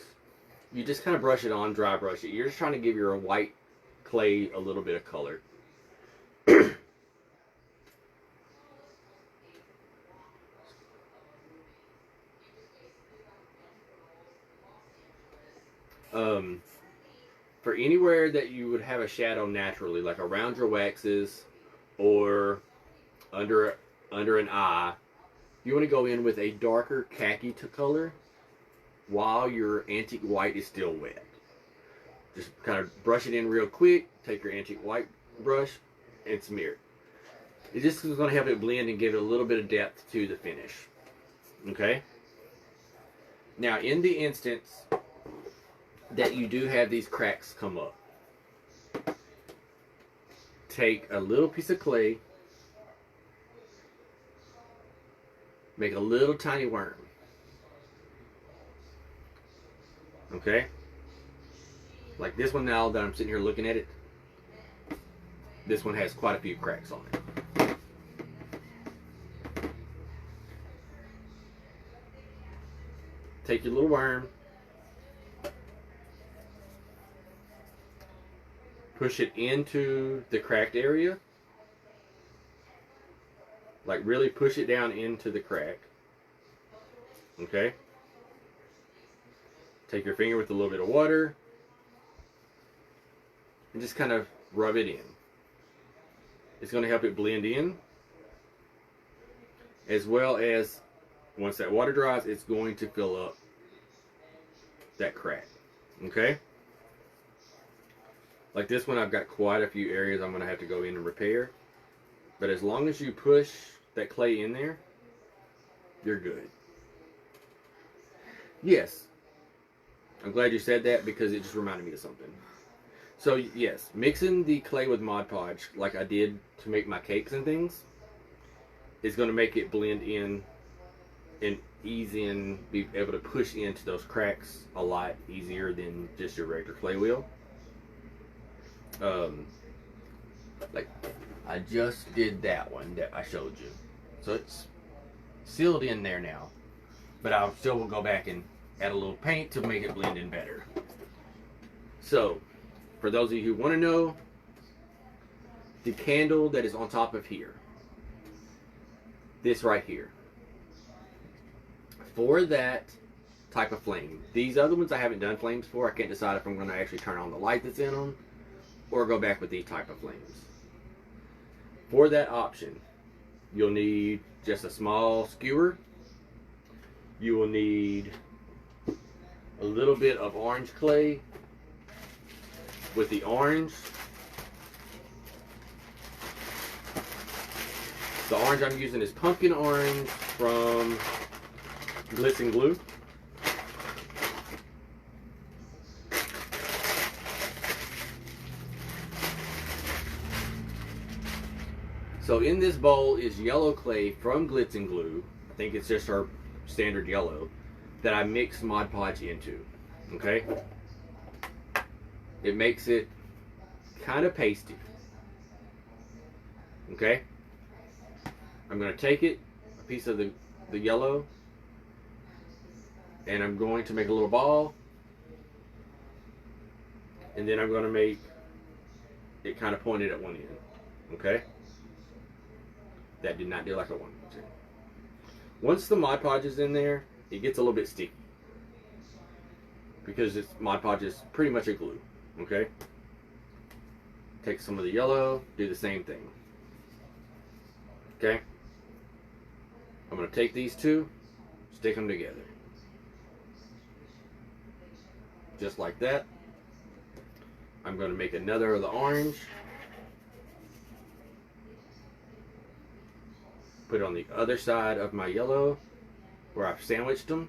You just kind of brush it on, dry brush it. You're just trying to give your white clay a little bit of color. For anywhere that you would have a shadow naturally, like around your waxes or under an eye, you want to go in with a darker khaki color while your antique white is still wet. Just kind of brush it in real quick, take your antique white brush and smear it. It just is going to help it blend and give it a little bit of depth to the finish. Okay? Now, in the instance that you do have these cracks come up, take a little piece of clay, make a little tiny worm. Okay? Like this one now that I'm sitting here looking at it, this one has quite a few cracks on it. Take your little worm, push it into the cracked area. Like really push it down into the crack. Okay? Take your finger with a little bit of water and just kind of rub it in. It's going to help it blend in, as well as once that water dries, it's going to fill up that crack. Okay? Like this one, I've got quite a few areas I'm going to have to go in and repair. But as long as you push that clay in there, you're good. Yes, I'm glad you said that because it just reminded me of something. So yes, mixing the clay with Mod Podge, like I did to make my cakes and things, is going to make it blend in and ease in, be able to push into those cracks a lot easier than just your regular clay wheel. Like I just did that one that I showed you, so it's sealed in there now, but I still will go back and add a little paint to make it blend in better. So for those of you who want to know, the candle that is on top of here, this right here, for that type of flame, these other ones I haven't done flames for. I can't decide if I'm going to actually turn on the light that's in them or go back with these type of flames. For that option, you'll need just a small skewer. You will need a little bit of orange clay. With the orange, the orange I'm using is pumpkin orange from Glitz and Glue. So in this bowl is yellow clay from Glitz and Glue. I think it's just our standard yellow that I mix Mod Podge into. Okay? It makes it kind of pasty. Okay? I'm going to take it, a piece of the yellow, and I'm going to make a little ball, and then I'm going to make it kind of pointed at one end. Okay? That did not do like a one. Once the Mod Podge is in there, it gets a little bit sticky because Mod Podge is pretty much a glue. Okay? Take some of the yellow, do the same thing. Okay? I'm going to take these two, stick them together. Just like that. I'm going to make another of the orange. Put it on the other side of my yellow where I've sandwiched them.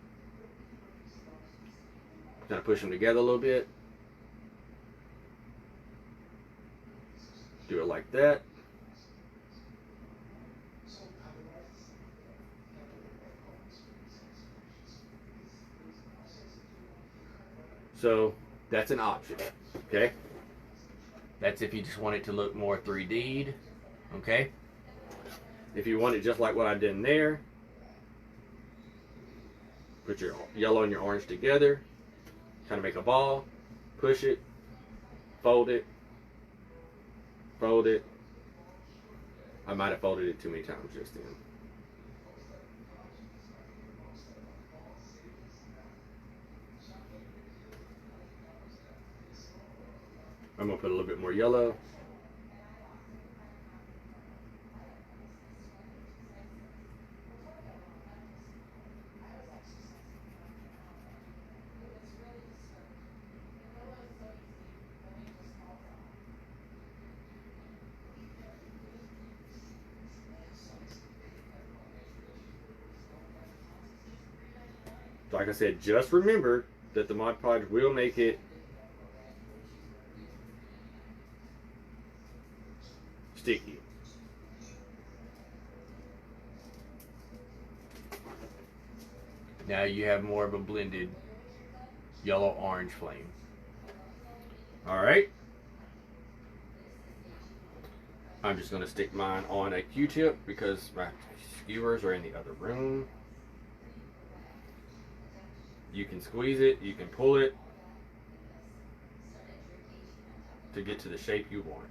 Kind of push them together a little bit. Do it like that. So that's an option, okay? That's if you just want it to look more 3D'd, okay? If you want it just like what I did in there, put your yellow and your orange together, kind of make a ball, push it, fold it, fold it. I might have folded it too many times just then. I'm going to put a little bit more yellow. Like I said, just remember that the Mod Podge will make it sticky. Now you have more of a blended yellow-orange flame. Alright. I'm just going to stick mine on a Q-tip because my skewers are in the other room. You can squeeze it, you can pull it to get to the shape you want.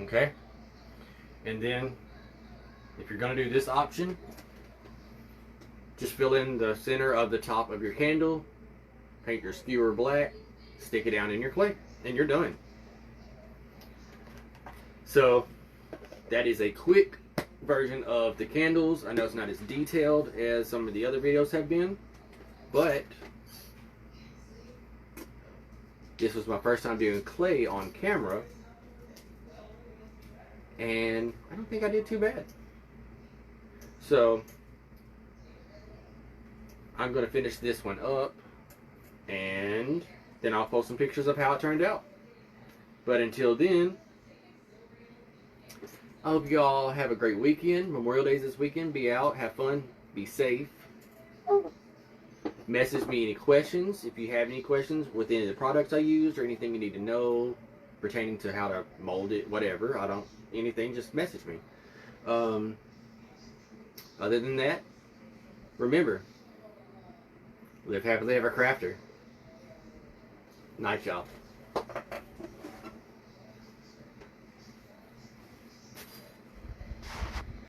Okay, and then if you're going to do this option, just fill in the center of the top of your candle, paint your skewer black, stick it down in your clay, and you're done. So that is a quick version of the candles. I know it's not as detailed as some of the other videos have been, but this was my first time doing clay on camera, and I don't think I did too bad. So I'm going to finish this one up, and then I'll post some pictures of how it turned out. But until then, I hope y'all have a great weekend. Memorial Day's this weekend. Be out, have fun, be safe. Message me any questions if you have any questions with any of the products I used or anything you need to know pertaining to how to mold it, whatever. Anything, just message me. Other than that, remember, live happily ever crafter. Night, y'all.